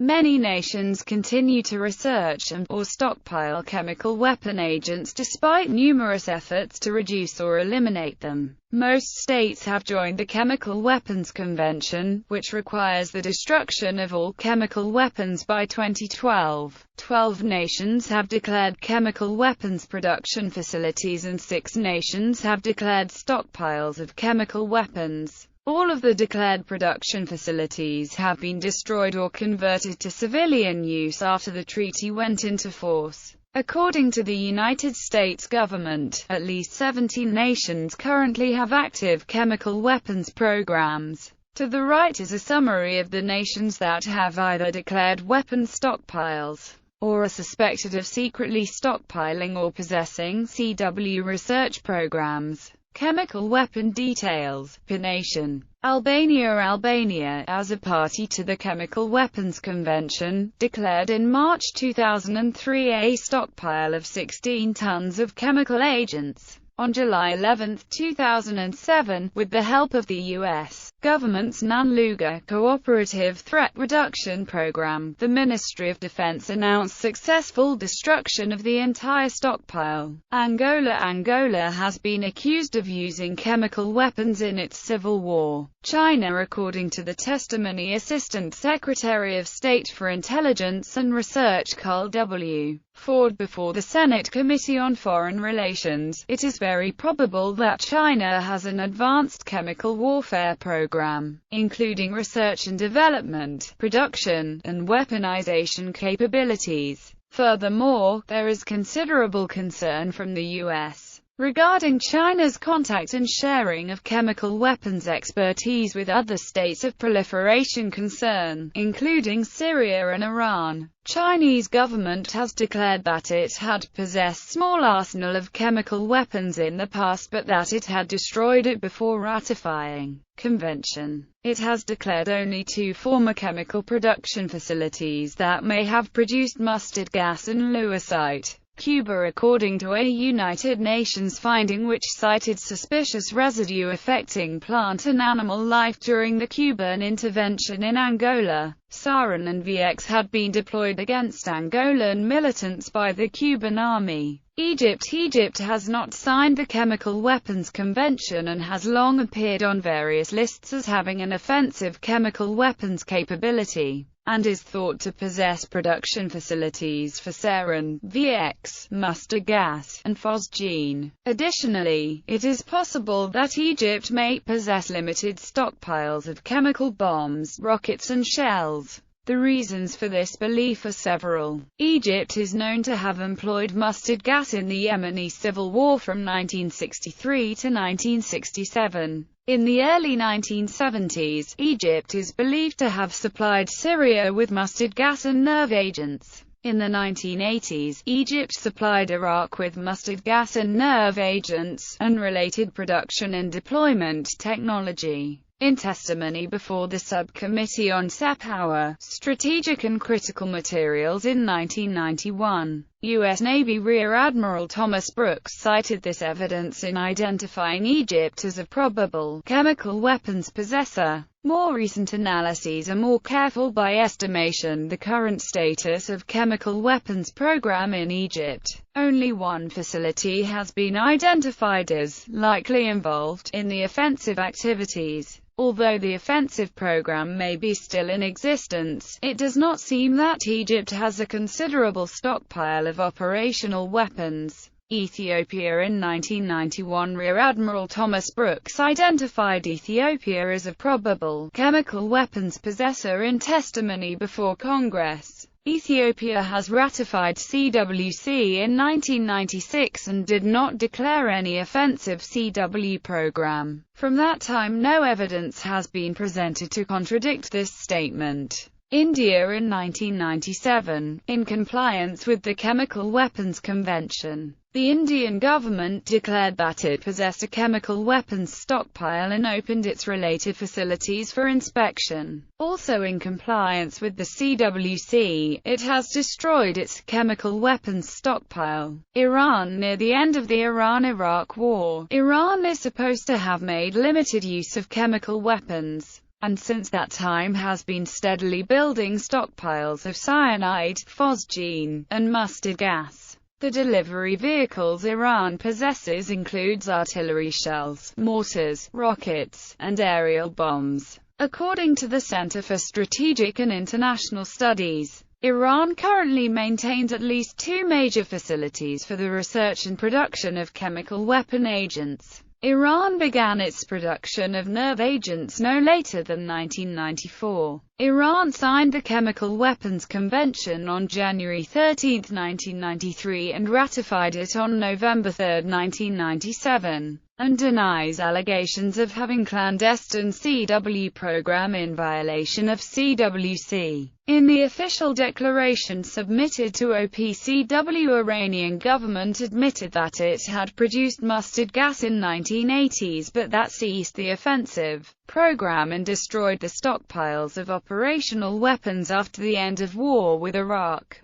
Many nations continue to research and/or stockpile chemical weapon agents despite numerous efforts to reduce or eliminate them. Most states have joined the Chemical Weapons Convention, which requires the destruction of all chemical weapons by 2012. 12 nations have declared chemical weapons production facilities and 6 nations have declared stockpiles of chemical weapons. All of the declared production facilities have been destroyed or converted to civilian use after the treaty went into force. According to the United States government, at least 17 nations currently have active chemical weapons programs. To the right is a summary of the nations that have either declared weapons stockpiles, or are suspected of secretly stockpiling or possessing CW research programs. Chemical weapon details per nation. Albania, as a party to the Chemical Weapons Convention, declared in March 2003 a stockpile of 16 tons of chemical agents. On July 11, 2007, with the help of the U.S. government's Nunluga Cooperative Threat Reduction Program, the Ministry of Defense announced successful destruction of the entire stockpile. Angola has been accused of using chemical weapons in its civil war. China, according to the testimony Assistant Secretary of State for Intelligence and Research Carl W. Ford before the Senate Committee on Foreign Relations, it is very probable that China has an advanced chemical warfare program, including research and development, production, and weaponization capabilities. Furthermore, there is considerable concern from the U.S. regarding China's contact and sharing of chemical weapons expertise with other states of proliferation concern, including Syria and Iran. Chinese government has declared that it had possessed small arsenal of chemical weapons in the past but that it had destroyed it before ratifying convention. It has declared only 2 former chemical production facilities that may have produced mustard gas and lewisite. Cuba, according to a United Nations finding which cited suspicious residue affecting plant and animal life during the Cuban intervention in Angola. Sarin and VX had been deployed against Angolan militants by the Cuban army. Egypt has not signed the Chemical Weapons Convention and has long appeared on various lists as having an offensive chemical weapons capability, and is thought to possess production facilities for sarin, VX, mustard gas, and phosgene. Additionally, it is possible that Egypt may possess limited stockpiles of chemical bombs, rockets and shells. The reasons for this belief are several. Egypt is known to have employed mustard gas in the Yemeni civil war from 1963 to 1967. In the early 1970s, Egypt is believed to have supplied Syria with mustard gas and nerve agents. In the 1980s, Egypt supplied Iraq with mustard gas and nerve agents, and related production and deployment technology. In testimony before the Subcommittee on Power, Strategic and Critical Materials in 1991, U.S. Navy Rear Admiral Thomas Brooks cited this evidence in identifying Egypt as a probable chemical weapons possessor. More recent analyses are more careful by estimation the current status of chemical weapons program in Egypt. Only one facility has been identified as likely involved in the offensive activities. Although the offensive program may be still in existence, it does not seem that Egypt has a considerable stockpile of operational weapons. Ethiopia. In 1991, Rear Admiral Thomas Brooks identified Ethiopia as a probable chemical weapons possessor in testimony before Congress. Ethiopia has ratified CWC in 1996 and did not declare any offensive CW program. From that time, no evidence has been presented to contradict this statement. India. In 1997, in compliance with the Chemical Weapons Convention, the Indian government declared that it possessed a chemical weapons stockpile and opened its related facilities for inspection. Also in compliance with the CWC, it has destroyed its chemical weapons stockpile. Iran. Near the end of the Iran-Iraq War, Iran is supposed to have made limited use of chemical weapons. and since that time has been steadily building stockpiles of cyanide, phosgene, and mustard gas. The delivery vehicles Iran possesses includes artillery shells, mortars, rockets, and aerial bombs. According to the Center for Strategic and International Studies, Iran currently maintains at least 2 major facilities for the research and production of chemical weapon agents. Iran began its production of nerve agents no later than 1994. Iran signed the Chemical Weapons Convention on January 13, 1993 and ratified it on November 3, 1997, and denies allegations of having clandestine CW program in violation of CWC. In the official declaration submitted to OPCW, Iranian government admitted that it had produced mustard gas in 1980s but that ceased the offensive program and destroyed the stockpiles of operational weapons after the end of war with Iraq.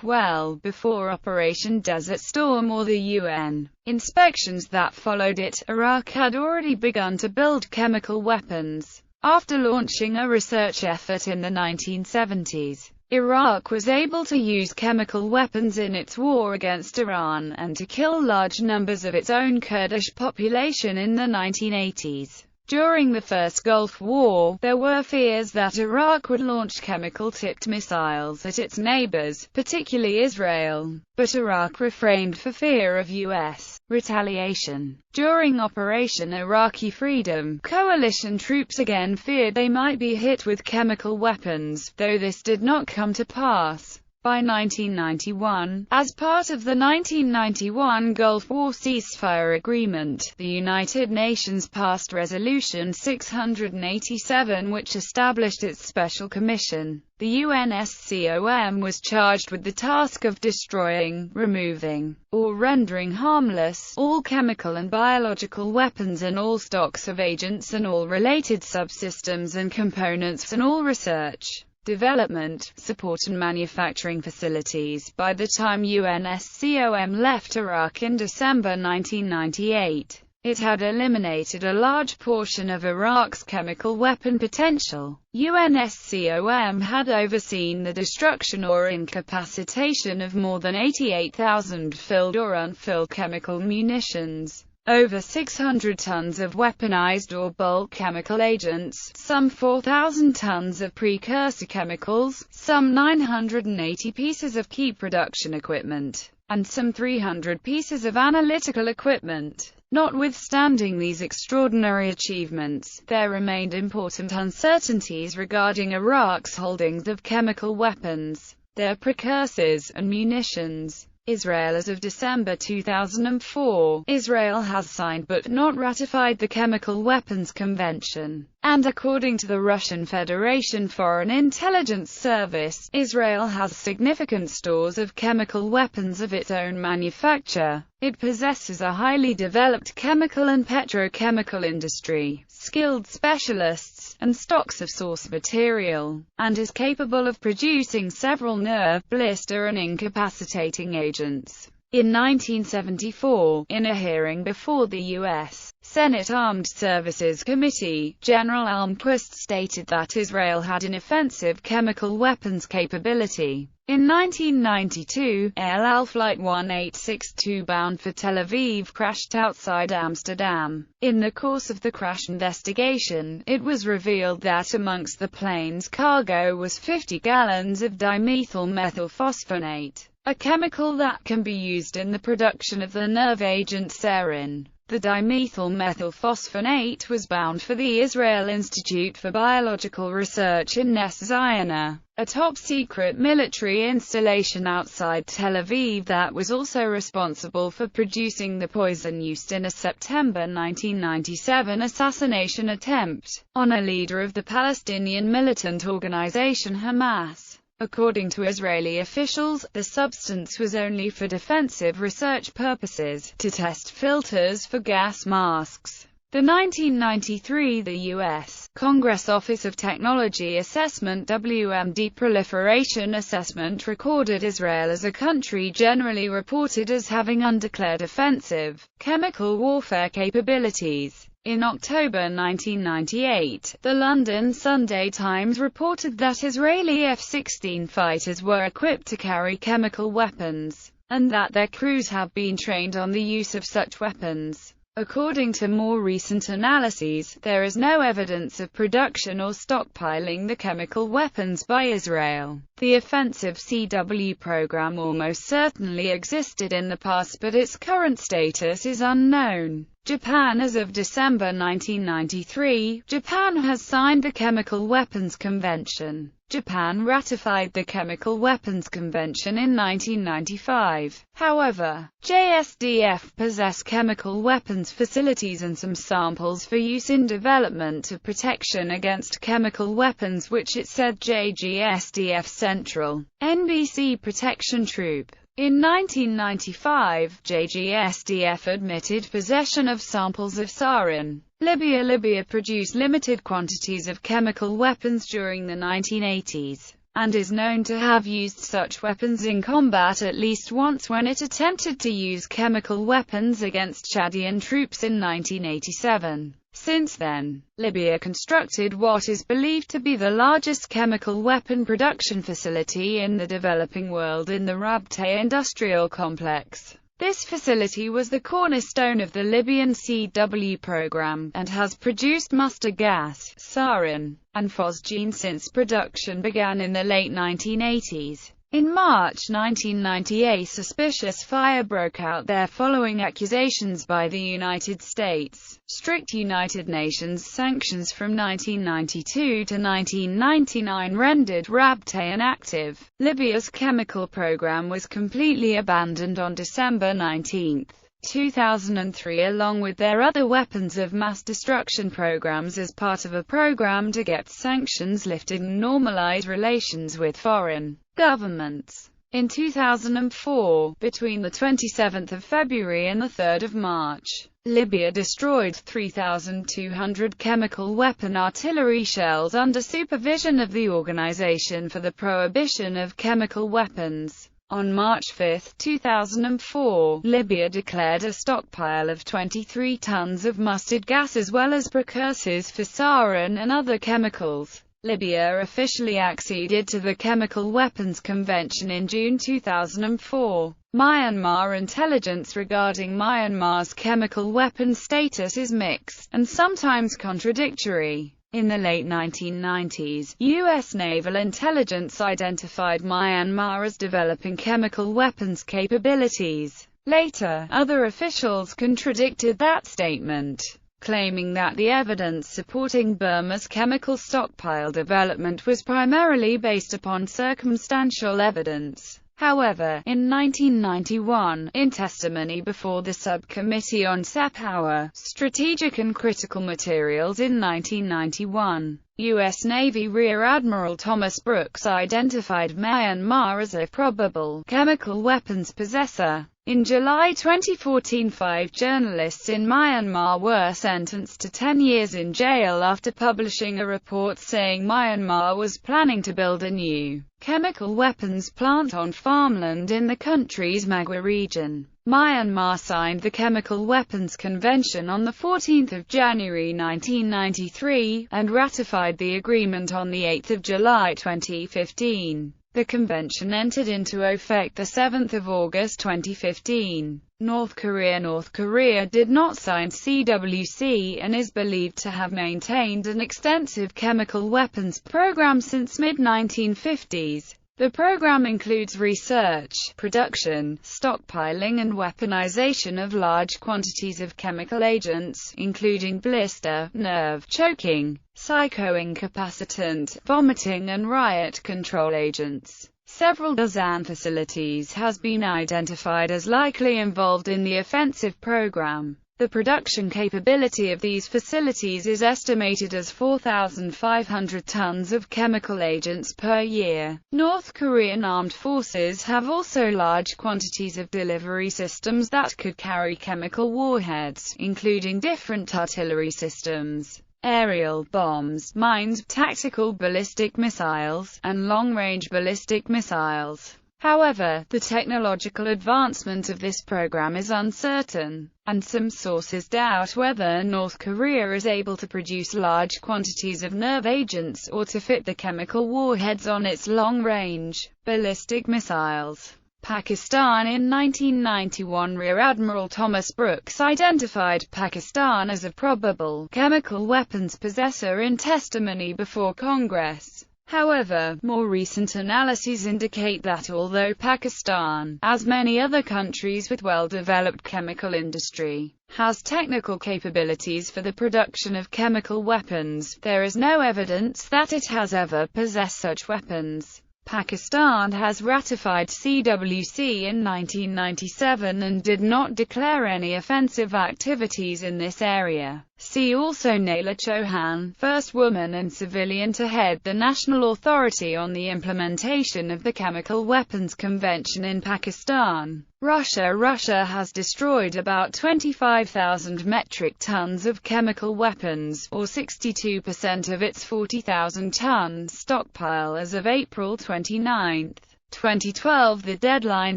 Well before Operation Desert Storm or the UN inspections that followed it, Iraq had already begun to build chemical weapons. After launching a research effort in the 1970s, Iraq was able to use chemical weapons in its war against Iran and to kill large numbers of its own Kurdish population in the 1980s. During the First Gulf War, there were fears that Iraq would launch chemical-tipped missiles at its neighbors, particularly Israel, but Iraq refrained for fear of U.S. retaliation. During Operation Iraqi Freedom, coalition troops again feared they might be hit with chemical weapons, though this did not come to pass. By 1991, as part of the 1991 Gulf War ceasefire agreement, the United Nations passed Resolution 687 which established its Special Commission. The UNSCOM was charged with the task of destroying, removing, or rendering harmless all chemical and biological weapons and all stocks of agents and all related subsystems and components and all research, development, support and manufacturing facilities. By the time UNSCOM left Iraq in December 1998, it had eliminated a large portion of Iraq's chemical weapon potential. UNSCOM had overseen the destruction or incapacitation of more than 88,000 filled or unfilled chemical munitions, over 600 tons of weaponized or bulk chemical agents, some 4,000 tons of precursor chemicals, some 980 pieces of key production equipment, and some 300 pieces of analytical equipment. Notwithstanding these extraordinary achievements, there remained important uncertainties regarding Iraq's holdings of chemical weapons, their precursors, and munitions. Israel. As of December 2004, Israel has signed but not ratified the Chemical Weapons Convention, and according to the Russian Federation Foreign Intelligence Service, Israel has significant stores of chemical weapons of its own manufacture. It possesses a highly developed chemical and petrochemical industry, skilled specialists, and stocks of source material, and is capable of producing several nerve, blister and incapacitating agents. In 1974, in a hearing before the U.S. Senate Armed Services Committee, General Almquist stated that Israel had an offensive chemical weapons capability. In 1992, El Al Flight 1862 bound for Tel Aviv crashed outside Amsterdam. In the course of the crash investigation, it was revealed that amongst the plane's cargo was 50 gallons of dimethyl methylphosphonate, a chemical that can be used in the production of the nerve agent sarin. The dimethyl methylphosphonate was bound for the Israel Institute for Biological Research in Ness Ziona, a top-secret military installation outside Tel Aviv that was also responsible for producing the poison used in a September 1997 assassination attempt on a leader of the Palestinian militant organization Hamas. According to Israeli officials, the substance was only for defensive research purposes, to test filters for gas masks. The 1993 the U.S. Congress Office of Technology Assessment WMD Proliferation Assessment recorded Israel as a country generally reported as having undeclared offensive chemical warfare capabilities. In October 1998, the London Sunday Times reported that Israeli F-16 fighters were equipped to carry chemical weapons, and that their crews have been trained on the use of such weapons. According to more recent analyses, there is no evidence of production or stockpiling the chemical weapons by Israel. The offensive CW program almost certainly existed in the past, but its current status is unknown. Japan. As of December 1993, Japan has signed the Chemical Weapons Convention. Japan ratified the Chemical Weapons Convention in 1995. However, JSDF possess chemical weapons facilities and some samples for use in development of protection against chemical weapons, which it said JSDF Central NBC Protection Troop. In 1995, JSDF admitted possession of samples of sarin. Libya produced limited quantities of chemical weapons during the 1980s, and is known to have used such weapons in combat at least once when it attempted to use chemical weapons against Chadian troops in 1987. Since then, Libya constructed what is believed to be the largest chemical weapon production facility in the developing world in the Rabteh industrial complex. This facility was the cornerstone of the Libyan CW program, and has produced mustard gas, sarin, and phosgene since production began in the late 1980s. In March 1998, a suspicious fire broke out there following accusations by the United States. Strict United Nations sanctions from 1992 to 1999 rendered Rabteh inactive. Libya's chemical program was completely abandoned on December 19, 2003, along with their other weapons of mass destruction programs, as part of a program to get sanctions lifted and normalize relations with foreign governments. In 2004, between the 27th of February and the 3rd of March, Libya destroyed 3,200 chemical weapon artillery shells under supervision of the Organization for the Prohibition of Chemical Weapons. On March 5, 2004, Libya declared a stockpile of 23 tons of mustard gas as well as precursors for sarin and other chemicals. Libya officially acceded to the Chemical Weapons Convention in June 2004. Myanmar intelligence regarding Myanmar's chemical weapons status is mixed, and sometimes contradictory. In the late 1990s, U.S. naval intelligence identified Myanmar as developing chemical weapons capabilities. Later, other officials contradicted that statement, claiming that the evidence supporting Burma's chemical stockpile development was primarily based upon circumstantial evidence. However, in 1991, in testimony before the Subcommittee on Power, Strategic and Critical Materials in 1991, U.S. Navy Rear Admiral Thomas Brooks identified Myanmar as a probable chemical weapons possessor. In July 2014, 5 journalists in Myanmar were sentenced to 10 years in jail after publishing a report saying Myanmar was planning to build a new chemical weapons plant on farmland in the country's Magwa region. Myanmar signed the Chemical Weapons Convention on 14 January 1993, and ratified the agreement on 8 July 2015. The convention entered into effect 7 August 2015. North Korea did not sign CWC and is believed to have maintained an extensive chemical weapons program since mid-1950s. The program includes research, production, stockpiling and weaponization of large quantities of chemical agents, including blister, nerve, choking, psychoincapacitant, vomiting and riot control agents. Several dozen facilities has been identified as likely involved in the offensive program. The production capability of these facilities is estimated as 4,500 tons of chemical agents per year. North Korean armed forces have also large quantities of delivery systems that could carry chemical warheads, including different artillery systems, aerial bombs, mines, tactical ballistic missiles, and long-range ballistic missiles. However, the technological advancement of this program is uncertain, and some sources doubt whether North Korea is able to produce large quantities of nerve agents or to fit the chemical warheads on its long-range ballistic missiles. Pakistan. In 1991, Rear Admiral Thomas Brooks identified Pakistan as a probable chemical weapons possessor in testimony before Congress. However, more recent analyses indicate that although Pakistan, as many other countries with well-developed chemical industry, has technical capabilities for the production of chemical weapons, there is no evidence that it has ever possessed such weapons. Pakistan has ratified CWC in 1997 and did not declare any offensive activities in this area. See also Naila Chauhan, first woman and civilian to head the National Authority on the Implementation of the Chemical Weapons Convention in Pakistan. Russia has destroyed about 25,000 metric tons of chemical weapons, or 62% of its 40,000-ton stockpile as of April 29, 2012, the deadline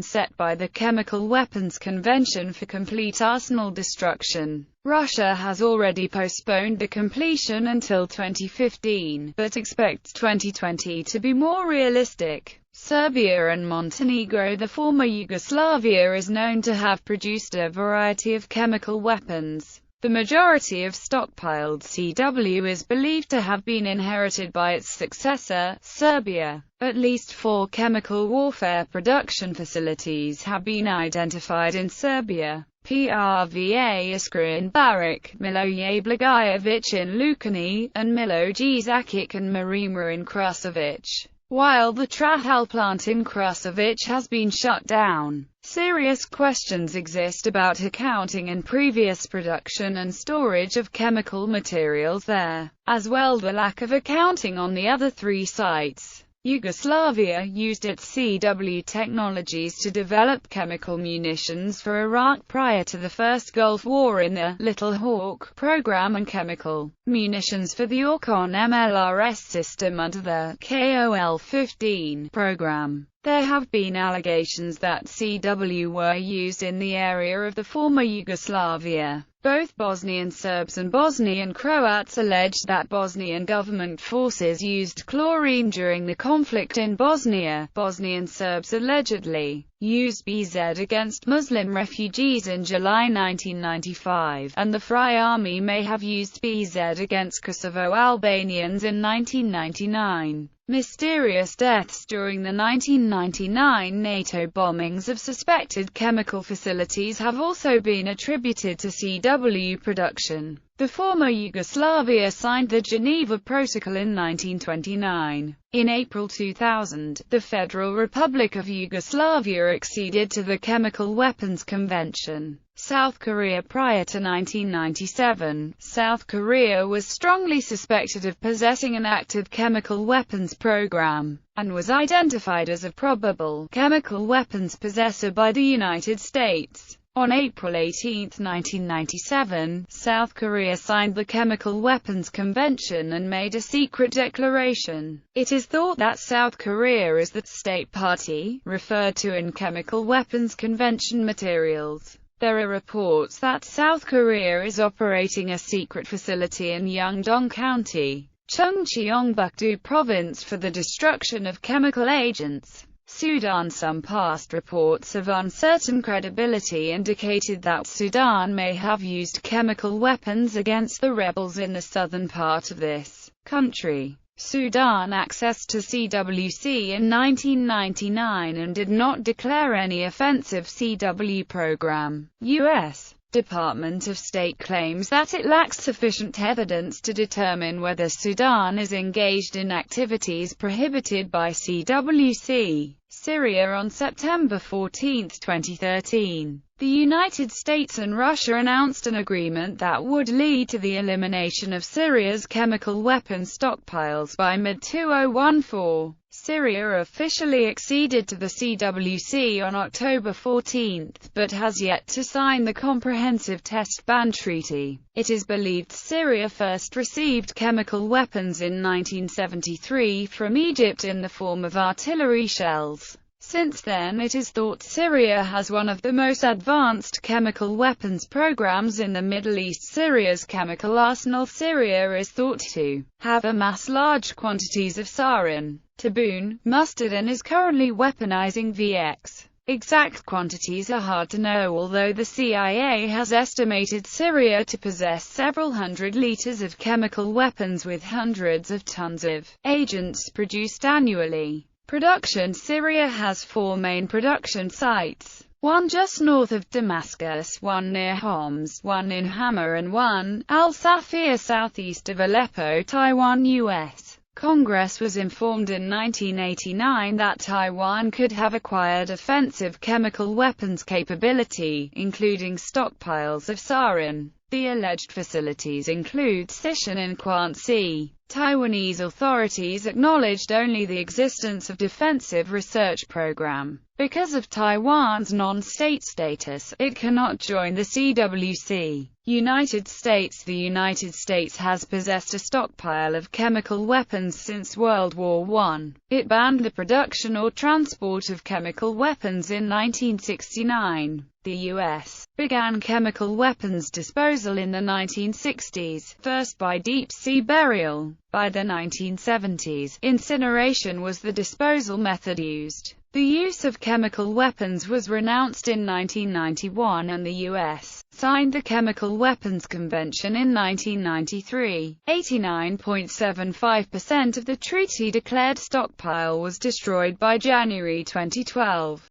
set by the Chemical Weapons Convention for complete arsenal destruction. Russia has already postponed the completion until 2015, but expects 2020 to be more realistic. Serbia and Montenegro. The former Yugoslavia is known to have produced a variety of chemical weapons. The majority of stockpiled CW is believed to have been inherited by its successor, Serbia. At least 4 chemical warfare production facilities have been identified in Serbia: Prva Iskra in Barak, Miloje Blagojevic in Lukani, and Miloje Zakic and Marima in Krušević. While the Trahal plant in Krušević has been shut down, serious questions exist about accounting and previous production and storage of chemical materials there, as well the lack of accounting on the other 3 sites. Yugoslavia used its CW technologies to develop chemical munitions for Iraq prior to the First Gulf War in the Little Hawk program and chemical munitions for the Orkhon MLRS system under the KOL-15 program. There have been allegations that CW were used in the area of the former Yugoslavia. Both Bosnian Serbs and Bosnian Croats alleged that Bosnian government forces used chlorine during the conflict in Bosnia. Bosnian Serbs allegedly used BZ against Muslim refugees in July 1995, and the Free Army may have used BZ against Kosovo Albanians in 1999. Mysterious deaths during the 1999 NATO bombings of suspected chemical facilities have also been attributed to CW production. The former Yugoslavia signed the Geneva Protocol in 1929. In April 2000, the Federal Republic of Yugoslavia acceded to the Chemical Weapons Convention. South Korea. Prior to 1997, South Korea was strongly suspected of possessing an active chemical weapons program, and was identified as a probable chemical weapons possessor by the United States. On April 18, 1997, South Korea signed the Chemical Weapons Convention and made a secret declaration. It is thought that South Korea is the state party, referred to in Chemical Weapons Convention materials. There are reports that South Korea is operating a secret facility in Yeongdong County, Chungcheongbuk-do Province for the destruction of chemical agents. Sudan. Some past reports of uncertain credibility indicated that Sudan may have used chemical weapons against the rebels in the southern part of this country. Sudan accessed to CWC in 1999 and did not declare any offensive CW program. U.S. Department of State claims that it lacks sufficient evidence to determine whether Sudan is engaged in activities prohibited by CWC. Syria. On September 14, 2013, the United States and Russia announced an agreement that would lead to the elimination of Syria's chemical weapons stockpiles by mid-2014. Syria officially acceded to the CWC on October 14, but has yet to sign the Comprehensive Test Ban Treaty. It is believed Syria first received chemical weapons in 1973 from Egypt in the form of artillery shells. Since then, it is thought Syria has one of the most advanced chemical weapons programs in the Middle East. Syria's chemical arsenal. Syria is thought to have amassed large quantities of sarin, tabun, mustard and is currently weaponizing VX. Exact quantities are hard to know, although the CIA has estimated Syria to possess several hundred liters of chemical weapons with hundreds of tons of agents produced annually. Production. Syria has 4 main production sites. One just north of Damascus, one near Homs, one in Hama and one, Al-Safir, southeast of Aleppo. Taiwan. U.S. Congress was informed in 1989 that Taiwan could have acquired offensive chemical weapons capability, including stockpiles of sarin. The alleged facilities include Sishan and Kwanzi. Taiwanese authorities acknowledged only the existence of defensive research program. Because of Taiwan's non-state status, it cannot join the CWC. United States. The United States has possessed a stockpile of chemical weapons since World War I. It banned the production or transport of chemical weapons in 1969. The U.S. began chemical weapons disposal in the 1960s, first by deep-sea burial. By the 1970s, incineration was the disposal method used. The use of chemical weapons was renounced in 1991 and the U.S. signed the Chemical Weapons Convention in 1993. 89.75% of the treaty-declared stockpile was destroyed by January 2012.